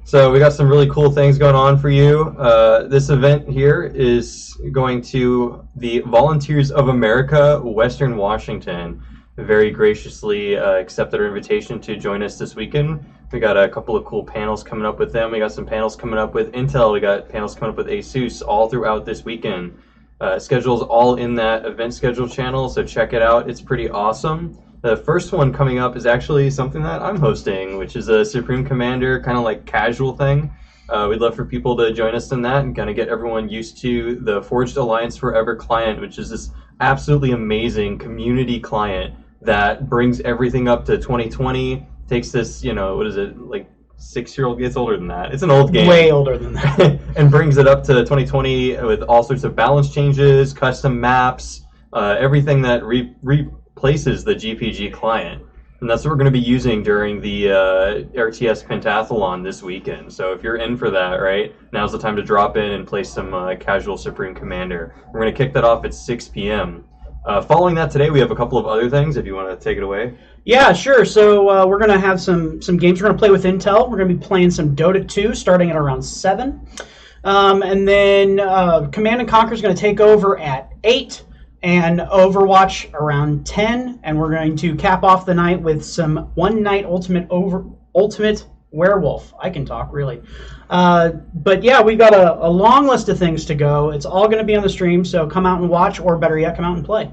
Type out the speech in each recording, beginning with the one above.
So we got some really cool things going on for you. This event here is going to the Volunteers of America, Western Washington. Very graciously accepted our invitation to join us this weekend. We got a couple of cool panels coming up with them. We got some panels coming up with Intel. We got panels coming up with ASUS all throughout this weekend. Schedule's all in that event schedule channel, so check it out. It's pretty awesome. The first one coming up is actually something that I'm hosting, which is a Supreme Commander kind of like casual thing. We'd love for people to join us in that and kind of get everyone used to the Forged Alliance Forever client, which is this absolutely amazing community client that brings everything up to 2020, takes this, what is it, like 6-year-old, it's older than that. It's an old game. Way older than that. And brings it up to 2020 with all sorts of balance changes, custom maps, everything that replaces the GPG client. And that's what we're going to be using during the RTS Pentathlon this weekend. So if you're in for that, right, now's the time to drop in and play some casual Supreme Commander. We're going to kick that off at 6 p.m. Following that today, we have a couple of other things, if you want to take it away. Yeah, sure. So we're going to have some games we're going to play with Intel. We're going to be playing some Dota 2 starting at around 7. And then Command & Conquer is going to take over at 8. And Overwatch around 10, and we're going to cap off the night with some One Night Ultimate Werewolf. I can talk, really. But yeah, we've got a long list of things to go. It's all going to be on the stream, so come out and watch, or better yet, come out and play.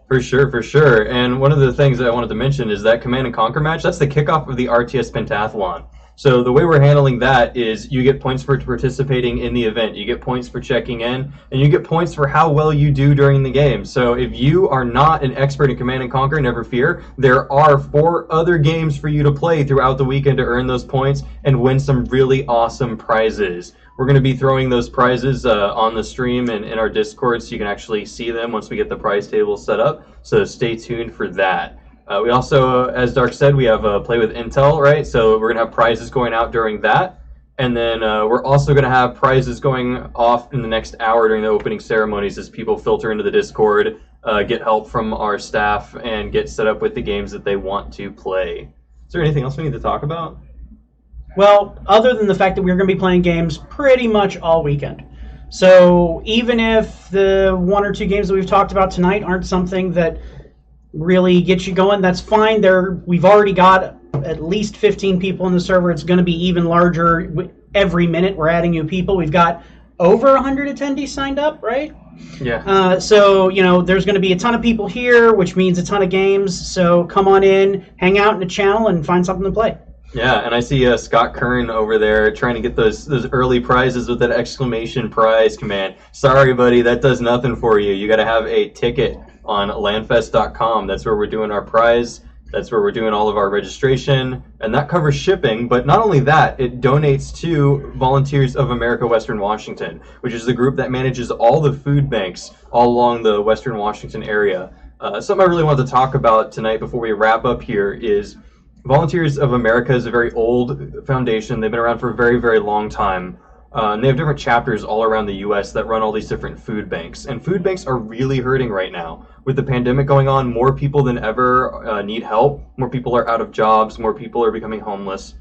For sure, for sure. And one of the things that I wanted to mention is that Command & Conquer match, that's the kickoff of the RTS Pentathlon. So the way we're handling that is you get points for participating in the event, you get points for checking in, and you get points for how well you do during the game. So if you are not an expert in Command & Conquer, never fear, there are 4 other games for you to play throughout the weekend to earn those points and win some really awesome prizes. We're going to be throwing those prizes on the stream and in our Discord so you can actually see them once we get the prize table set up. So stay tuned for that. We also, as Darc said, we have a Play with Intel, right? So we're going to have prizes going out during that. And then we're also going to have prizes going off in the next hour during the opening ceremonies as people filter into the Discord, get help from our staff, and get set up with the games that they want to play. Is there anything else we need to talk about? Well, other than the fact that we're going to be playing games pretty much all weekend. So even if the 1 or 2 games that we've talked about tonight aren't something that really get you going, that's fine. We've already got at least 15 people in the server. It's going to be even larger every minute. We're adding new people. We've got over 100 attendees signed up, right? Yeah. So there's going to be a ton of people here, which means a ton of games. So come on in, hang out in the channel, and find something to play. Yeah, and I see Scott Kern over there trying to get those early prizes with that exclamation prize command. Sorry, buddy, that does nothing for you. You got to have a ticket on LANFest.com. That's where we're doing our prize. That's where we're doing all of our registration, and that covers shipping. But not only that, it donates to Volunteers of America Western Washington, which is the group that manages all the food banks all along the Western Washington area. Something I really want to talk about tonight before we wrap up here is Volunteers of America is a very old foundation. They've been around for a very, very long time. And they have different chapters all around the U.S. that run all these different food banks. And food banks are really hurting right now. With the pandemic going on, more people than ever need help. More people are out of jobs. More people are becoming homeless.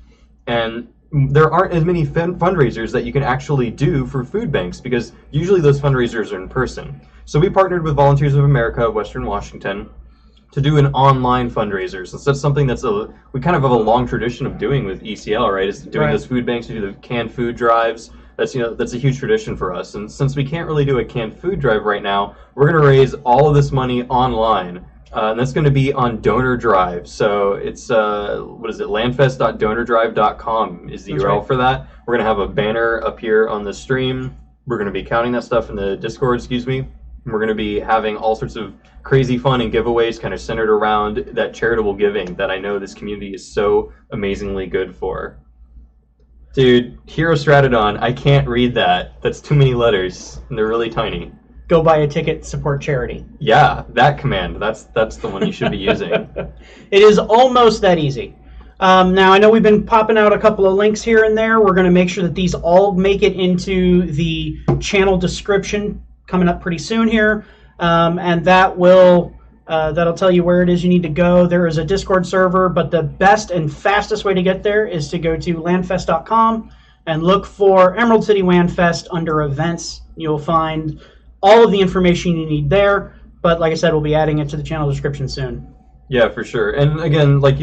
And there aren't as many fundraisers that you can actually do for food banks because usually those fundraisers are in person. So we partnered with Volunteers of America, Western Washington, to do an online fundraiser. So that's something we kind of have a long tradition of doing with ECL, right? Is doing those food banks. We do the canned food drives. That's a huge tradition for us. And since we can't really do a canned food drive right now, we're going to raise all of this money online. And that's going to be on Donor Drive. So it's, LANFest.donordrive.com is the URL for that. We're going to have a banner up here on the stream. We're going to be counting that stuff in the Discord, And we're going to be having all sorts of crazy fun and giveaways kind of centered around that charitable giving that I know this community is so amazingly good for. Dude, Hero Stratodon, I can't read that. That's too many letters, and they're really tiny. Go buy a ticket, support charity. Yeah, that command. That's the one you should be using. It is almost that easy. Now, I know we've been popping out a couple of links here and there. We're going to make sure that these all make it into the channel description coming up pretty soon here, and that'll tell you where it is you need to go. There is a Discord server, but the best and fastest way to get there is to go to LANFest.com, and look for Emerald City WANFest under events. You'll find all of the information you need there. But like I said, we'll be adding it to the channel description soon. Yeah, for sure. And again, like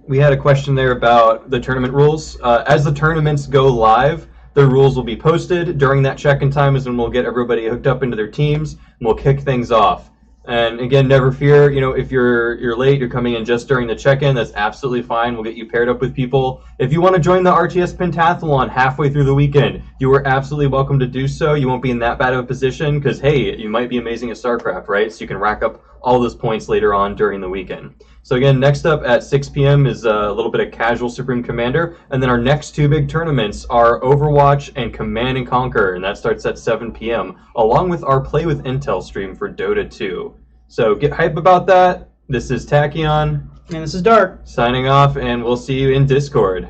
we had a question there about the tournament rules. As the tournaments go live, the rules will be posted. During that check-in time is when we'll get everybody hooked up into their teams, and we'll kick things off. And again, never fear, if you're late, you're coming in just during the check-in, that's absolutely fine. We'll get you paired up with people. If you want to join the RTS Pentathlon halfway through the weekend, you are absolutely welcome to do so. You won't be in that bad of a position because, hey, you might be amazing at StarCraft, right? So you can rack up all those points later on during the weekend. So again, next up at 6 p.m. is a little bit of casual Supreme Commander, and then our next two big tournaments are Overwatch and Command and Conquer, and that starts at 7 p.m., along with our Play with Intel stream for Dota 2. So get hype about that. This is Tachyon. And this is Darc. Signing off, and we'll see you in Discord.